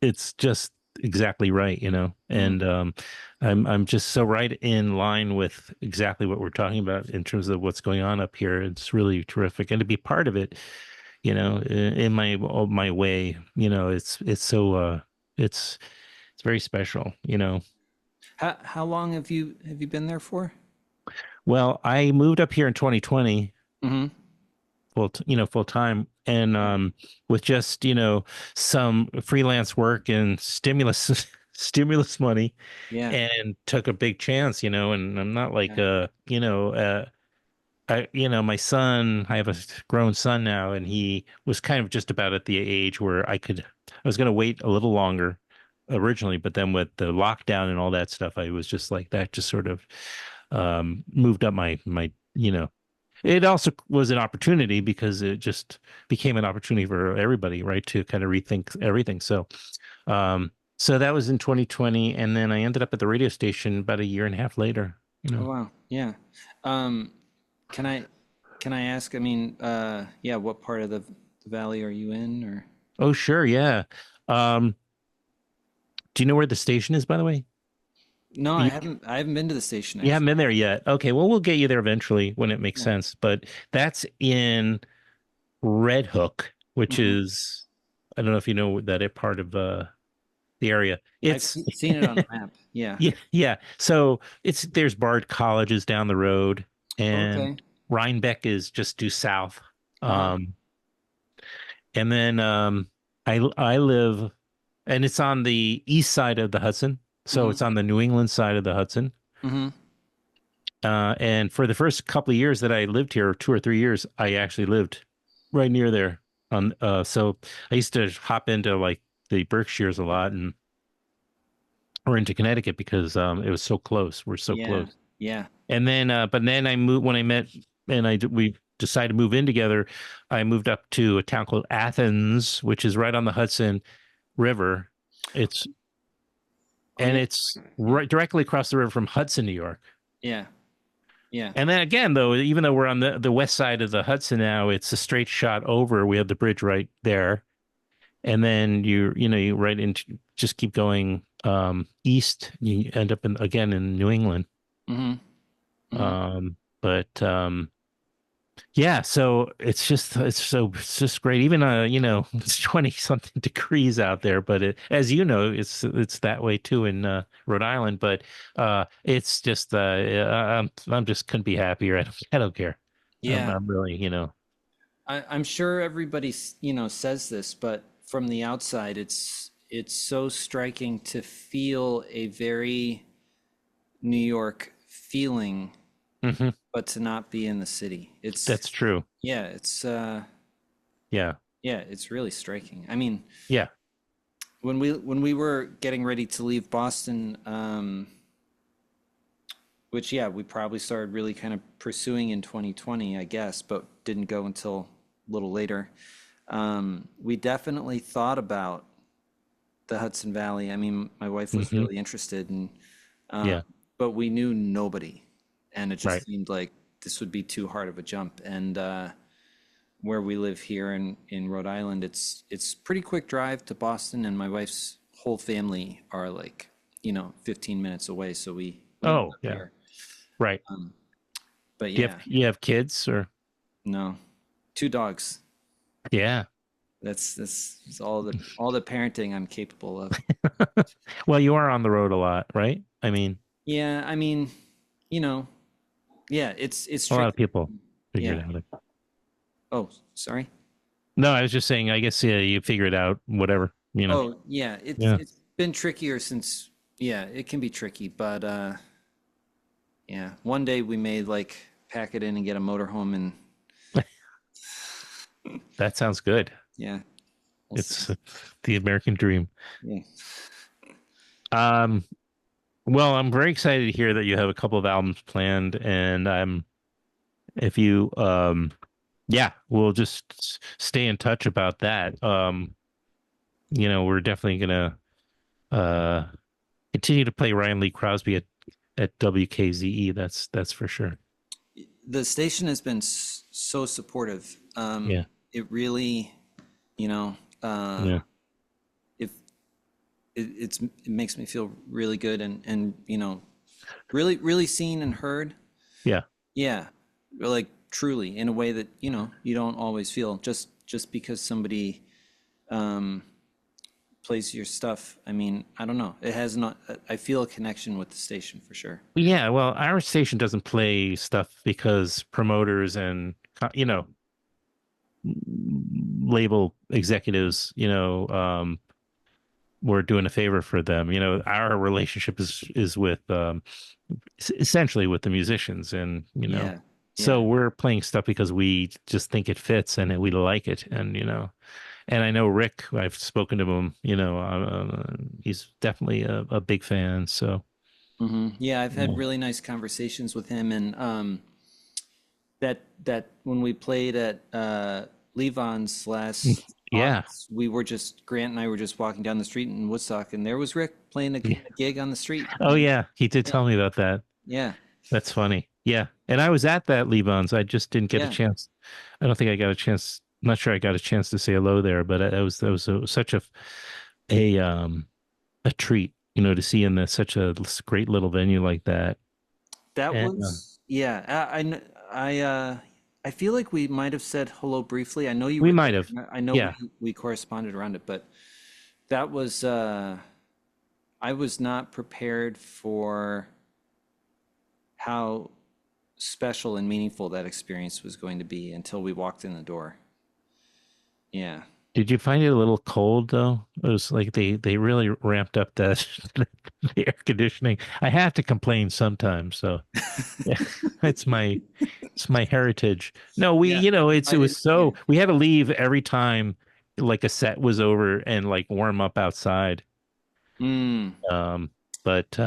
it's just exactly right, you know. mm. And I'm just so right in line with exactly what we're talking about in terms of what's going on up here. It's really terrific, and to be part of it, you know, in my way, you know, it's it's very special, you know. How long have you been there for? Well, I moved up here in 2020 Mm-hmm. full time and Yeah. with just, you know, some freelance work and stimulus stimulus money Yeah. and took a big chance, you know, and I'm not like Yeah. my son, I have a grown son now, and he was kind of just about at the age where I was going to wait a little longer originally, but then with the lockdown and all that stuff, I was just like that, just sort of moved up you know, it also was an opportunity because it just became an opportunity for everybody, right, to kind of rethink everything. So that was in 2020, and then I ended up at the radio station about a year and a half later, you Oh know. wow. Yeah. Um, can I can I ask, I mean, yeah, what part of the valley are you in or Oh, sure, yeah. Um, do you know where the station is, by the way? no, You, I haven't been to the station you haven't actually. been there yet. Okay, well, we'll get you there eventually when it makes Yeah. sense. But that's in Red Hook, which Hmm. is, I don't know if you know that it part of the area. It's Seen it on a map. Yeah. yeah, yeah. So there's Bard Colleges down the road, and Okay. Rhinebeck is just due south. Uh-huh. Um, and then I live, and it's on the east side of the Hudson, so Mm-hmm. it's on the New England side of the Hudson. Mm-hmm. And for the first couple of years that I lived here, 2 or 3 years, I actually lived right near there. So I used to hop into like the Berkshires a lot and or into Connecticut because it was so close. We're so Yeah. close. Yeah. And then, but then I moved when I met and we decided to move in together. I moved up to a town called Athens, which is right on the Hudson River. It's Oh yeah. it's Yeah. right directly across the river from Hudson, New York. Yeah. Yeah. And then again, though, even though we're on the west side of the Hudson now, it's a straight shot over. We have the bridge right there, and then you right into just keep going east. You end up again in New England. Mm-hmm. Mm-hmm. But yeah, so it's just great. Even it's 20 something degrees out there, but as you know, it's that way too in Rhode Island. But it's just I'm just couldn't be happier. I don't care. Yeah. I'm really I'm sure everybody, says this, but from the outside, it's so striking to feel a very New York feeling, Mhm, but to not be in the city. that's true. Yeah, it's Yeah, yeah, it's really striking. I mean, yeah. when we were getting ready to leave Boston, which yeah, we probably started really kind of pursuing in 2020, I guess, but didn't go until a little later. We definitely thought about the Hudson Valley. I mean, my wife was Hmm. really interested, and uh, Yeah, but we knew nobody, and it just right. seemed like this would be too hard of a jump. And where we live here in Rhode Island, it's pretty quick drive to Boston, and my wife's whole family are like 15 minutes away, so we ended Oh, up yeah, here. right. But Do yeah, you have kids or no, two dogs. yeah? That's all the parenting I'm capable of. Well, you are on the road a lot, right? I mean, Yeah, I mean, you know, yeah, it's a lot of tricky. people figure Yeah. it out. Oh, sorry. No, I was just saying, I guess, yeah, you figure it out, whatever, you know. Oh, yeah, Yeah. it's been trickier since yeah, it can be tricky, but yeah, one day we may like pack it in and get a motorhome and That sounds good. yeah, we'll see. It's the American dream. Yeah. Um, well, I'm very excited to hear that you have a couple of albums planned, and if you, yeah, we'll just stay in touch about that. We're definitely gonna uh continue to play Ryan Lee Crosby at WKZE. That's for sure. The station has been so supportive. Yeah, It really, you know, yeah, if it makes me feel really good and really seen and heard. yeah. Yeah, like truly in a way that you don't always feel just because somebody um, plays your stuff. I mean, I don't know. It has not. I feel a connection with the station for sure. Yeah, well, our station doesn't play stuff because promoters and label executives, we're doing a favor for them. Our relationship is with essentially with the musicians, and Yeah, so yeah. we're playing stuff because we just think it fits and we like it, and and I know Rick. I've spoken to him. He's definitely a big fan. So Yeah, I've had yeah, really nice conversations with him, and that when we played at Levon's last yeah, August, we were just Grant and I were just walking down the street in Woodstock, and there was Rick playing yeah. a gig on the street. Oh yeah, he did Yeah, tell me about that. yeah, That's funny. Yeah. And I was at that Lee Bon's. I just didn't get a yeah. chance. I don't think I got a chance. I'm not sure I got a chance to say hello there, but such a treat, to see in such a great little venue like that. That And was yeah. I feel like we might have said hello briefly. I know you we were might have. there. I know Yeah. we corresponded around it, but that was I was not prepared for how special and meaningful that experience was going to be until we walked in the door. Yeah. Did you find it a little cold though? It was like they really ramped up that the air conditioning. I have to complain sometimes, so yeah, it's my it's my heritage. No, Yeah. it I was didn't. Yeah. so we had to leave every time like a set was over and like warm up outside. Mm. Um, but You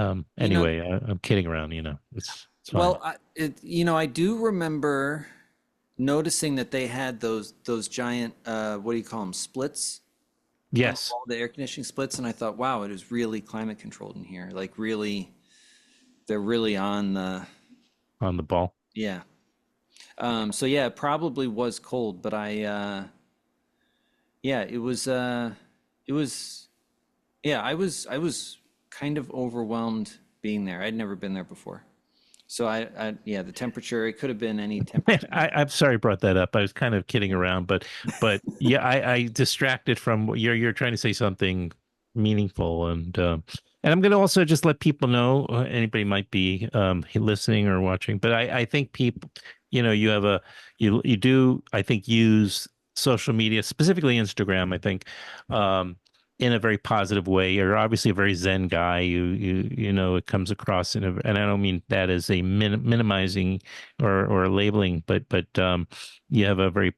know, anyway, I'm kidding around, it's fine. well, I do remember noticing that they had those giant what do you call them, splits on the Yes, wall, the air conditioning splits, and I thought, wow, it is really climate controlled in here. Like really, they're really on the on the ball. yeah. So yeah, it probably was cold, but yeah, it was yeah, I was kind of overwhelmed being there. I'd never been there before. So I yeah, the temperature, it could have been any temperature. I'm sorry I brought that up. I was kind of kidding around, but yeah, I distracted from you're trying to say something meaningful, and I'm going to also just let people know anybody might be listening or watching, but I think people, you have you do I think use social media, specifically Instagram, I think, um, in a very positive way. You're obviously a very Zen guy. It comes across and I don't mean that as a minimizing or labeling, but you have a very,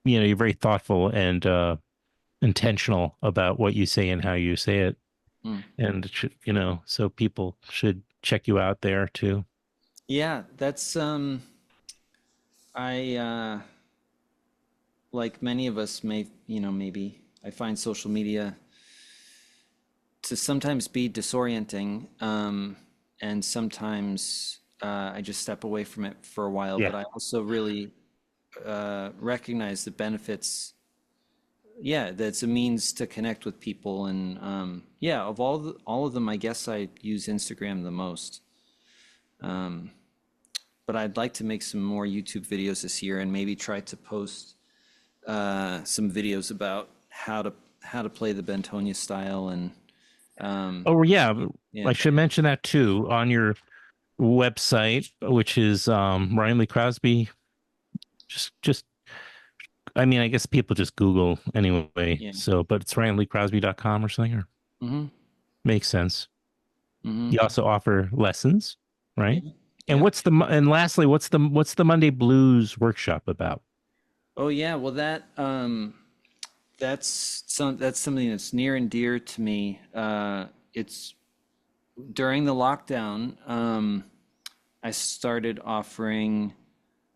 you're very thoughtful and intentional about what you say and how you say it, Hmm. and so people should check you out there too. Yeah, that's I like many of us may, maybe I find social media to sometimes be disorienting, and sometimes I just step away from it for a while. Yeah. But I also really recognize the benefits. Yeah, that's a means to connect with people, and yeah, of all of them, I guess I use Instagram the most. But I'd like to make some more YouTube videos this year and maybe try to post some videos about how to play the Bentonia style, and um, Oh yeah, I yeah, should mention that too on your website, which is Ryan Lee Crosby. Just I mean, I guess people just Google anyway. yeah, So, but it's RyanLeeCrosby.com or something, or mm-hmm, makes sense. mm-hmm, You also offer lessons, right? yeah, And yeah. and lastly, what's the Monday Blues workshop about? Oh yeah, well that's something that's near and dear to me. It's during the lockdown. I started offering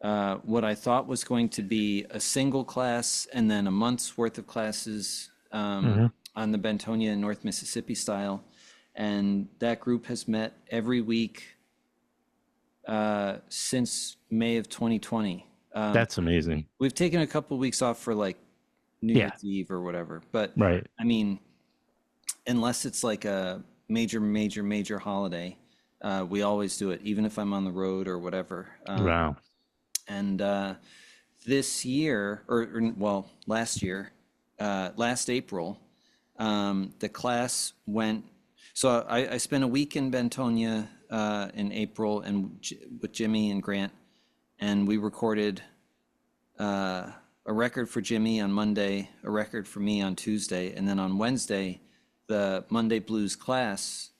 what I thought was going to be a single class and then a month's worth of classes Hmm. on the Bentonia and North Mississippi style. And that group has met every week since May of 2020. That's amazing. We've taken a couple weeks off for like New Yeah, Year's Eve or whatever. But right. I mean, unless it's like a major holiday, we always do it, even if I'm on the road or whatever. Wow. And this year, well, last year, last April, the class went. So I spent a week in Bentonia in April and with Jimmy and Grant, and we recorded a record for Jimmy on Monday, a record for me on Tuesday, and then on Wednesday, the Monday Blues class.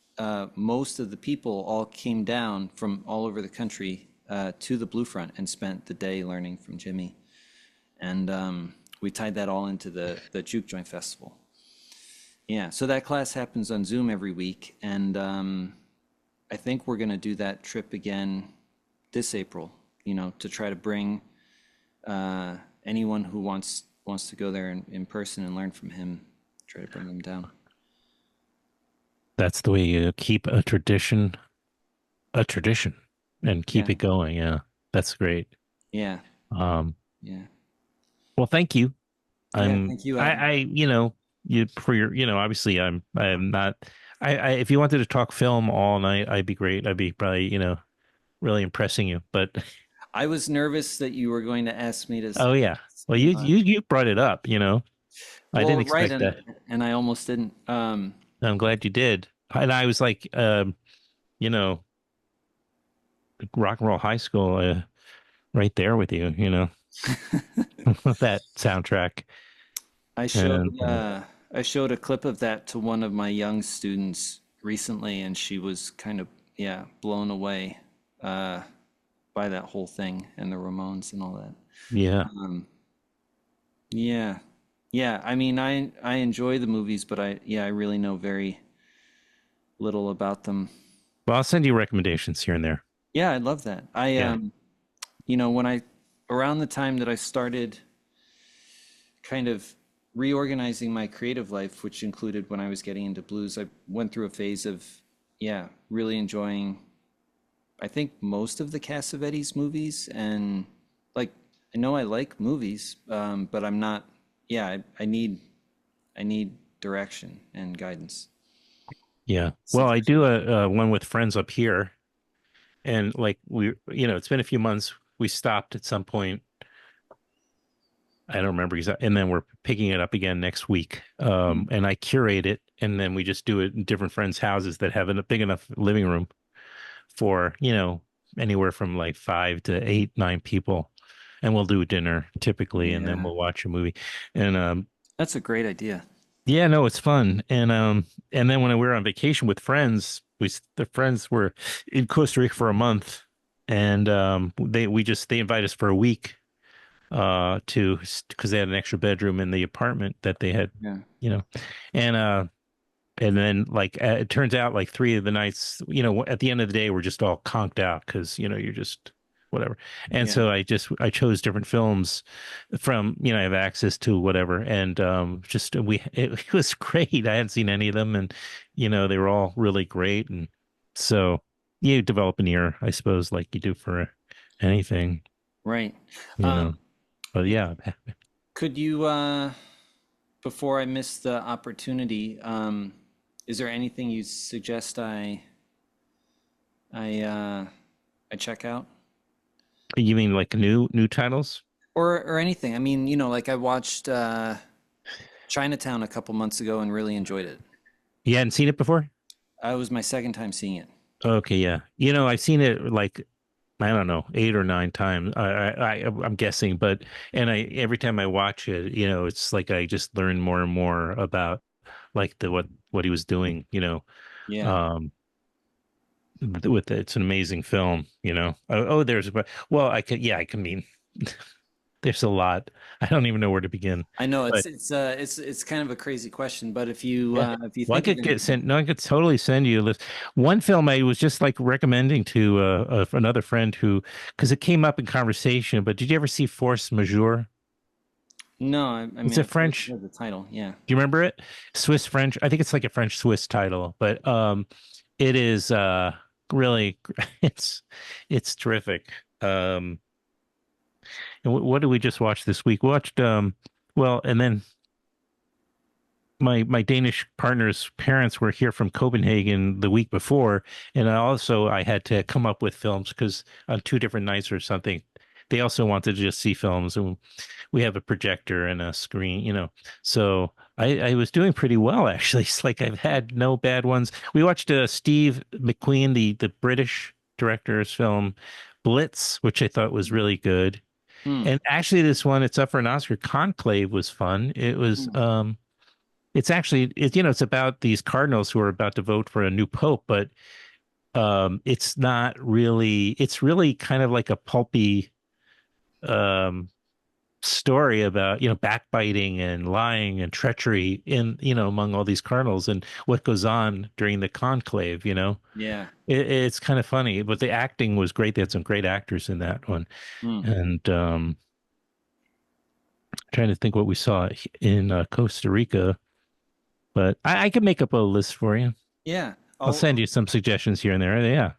Most of the people all came down from all over the country to the Blue Front and spent the day learning from Jimmy. And we tied that all into the Juke Joint Festival. Yeah, so that class happens on Zoom every week, and I think we're going to do that trip again this April. To try to bring anyone who wants to go there in person and learn from him. Try to bring them down. That's the way you keep a tradition, and keep Yeah, it going. Yeah, that's great. yeah, Um, yeah, well, thank you. yeah. Thank you. You for your, obviously I'm not, if you wanted to talk film all night, I'd be great. I'd be probably, really impressing you. But I was nervous that you were going to ask me to, oh yeah, well you brought it up. I didn't well, right, expect and that. I almost didn't. I'm glad you did. And I was like, you know, rock and roll high school, right there with you, that soundtrack. I And showed uh, I showed a clip of that to one of my young students recently, and she was kind of, yeah, blown away uh, by that whole thing and the Ramones and all that. yeah, Yeah, yeah. I mean, I enjoy the movies, but I really know very little about them. well, I'll send you recommendations here and there. Yeah, I love that. Yeah. When I around the time that I started kind of reorganizing my creative life, which included when I was getting into blues, I went through a phase of, yeah, really enjoying, I think, most of the Cassavetes movies. And like, I know I like movies, but I'm not, yeah, I need direction and guidance. Yeah. Well, I do Suggestion. a one with friends up here, and like it's been a few months. We stopped at some point. I don't remember exactly, and then we're picking it up again next week. Mm, And I curate it, and then we just do it in different friends' houses that have a big enough living room for anywhere from like 5 to 8, 9 people, and we'll do dinner typically, and then yeah, we'll watch a movie, and that's a great idea. yeah, no, it's fun. And then when we were on vacation with friends, the friends were in Costa Rica for a month, and they invite us for a week to because they had an extra bedroom in the apartment that they had, Yeah, you know. And and then like it turns out like 3 of the nights, at the end of the day we're just all conked out because you're just whatever. And yeah, so I chose different films from, I have access to whatever, and just it was great. I hadn't seen any of them, and they were all really great. And so you develop an ear, I suppose, like you do for anything, right. you know. But Y- yeah. Could you, before I miss the opportunity, is there anything you suggest I I check out? You mean like new titles? or anything. I mean, like I watched Chinatown a couple months ago and really enjoyed it. You hadn't seen it before? It was my second time seeing it. Okay, yeah. I've seen it like I don't know, 8 or 9 times. I'm guessing, but and I every time I watch it, it's like I just learn more and more about like the what he was doing. Yeah. Um, with it's an amazing film. Oh, well, I can mean, there's a lot. I don't even know where to begin, I know but it's kind of a crazy question, but yeah. if you Well, I think of could get anything. sent. No, I could totally send you a list. One film I was just like recommending to another friend who, because it came up in conversation. But did you ever see Force Majeure? No, I It's mean a I've heard, French. heard the title. Yeah. Do you remember it? Swiss French. I think it's like a French Swiss title, but it is really it's terrific. Um, and what did we just watch this week? We watched well, and then my Danish partner's parents were here from Copenhagen the week before, and I had to come up with films because on 2 different nights or something, they also wanted to just see films, and we have a projector and a screen, So I was doing pretty well actually. It's like I've had no bad ones. We watched Steve McQueen, the British director's film Blitz, which I thought was really good. Hmm. And actually, this one, it's up for an Oscar. Conclave was fun. Hmm. It's actually it's about these cardinals who are about to vote for a new pope, but it's not really. It's really kind of like a pulpy um story about backbiting and lying and treachery in among all these cardinals and what goes on during the conclave. Yeah. It's kind of funny, but the acting was great. They had some great actors in that one. Hmm. And trying to think what we saw in Costa Rica, but I could make up a list for you. Yeah. I'll send you some suggestions here and there. Yeah.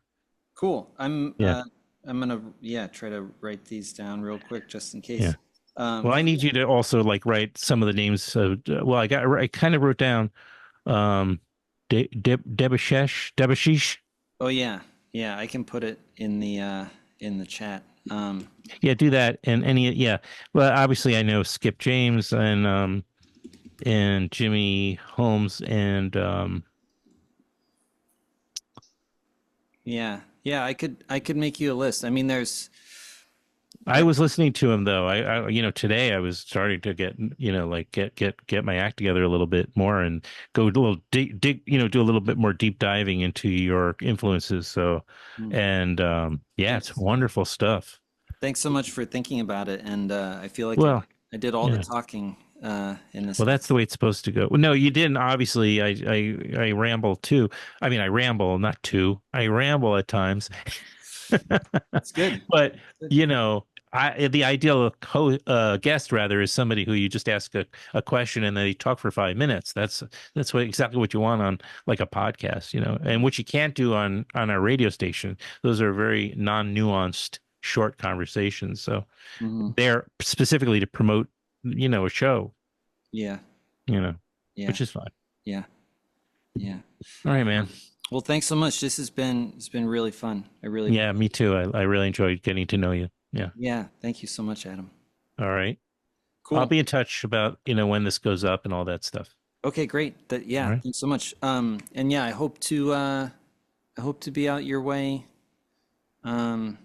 Cool. Yeah. I'm gonna, yeah, try to write these down real quick just in Yeah. case. Well, I need you to also like write some of the names of, well, I kind of wrote down um Debashish. Oh yeah, yeah. I can put it in the chat. Yeah, do that. And any, yeah. Well, obviously I know Skip James and Jimmy Holmes and Yeah, yeah. I could make you a list. I mean, I there. was listening to him though. Today I was starting to get, like get my act together a little bit more and go a little dig, do a little bit more deep diving into your influences. So, Hmm. and yeah, it's Thanks. wonderful stuff. Thanks so much for thinking about it. And I feel like Well, I did all the yeah. talking in this Well, that's the case. way it's supposed to go. Well, no, you didn't. Obviously, I ramble too. I mean, I ramble, not too. I ramble at times. That's good. But Good. you know, the ideal guest rather is somebody who you just ask a question and they talk for 5 minutes. That's exactly what you want on like a podcast, and what you can't do on our radio station. Those are very non-nuanced, short conversations. So Hmm. they're specifically to promote, a show, Yeah, you know, yeah, which is fine. yeah, yeah. All right, man. Well, thanks so much. It's been really fun. I really Yeah, me appreciate it. too. I really enjoyed getting to know you. Yeah. Yeah, thank you so much, Adam. All right. I'll Cool. be in touch about, when this goes up and all that stuff. Okay, great. That All yeah, right. thanks so much. And yeah, I hope to be out your way um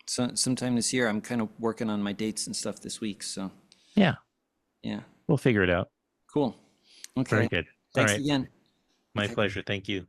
sometime this year. I'm kind of working on my dates and stuff this week, so Yeah. yeah. We'll figure it out. Cool. Very Okay. good. All Thanks right. again. My Okay. pleasure. Thank you.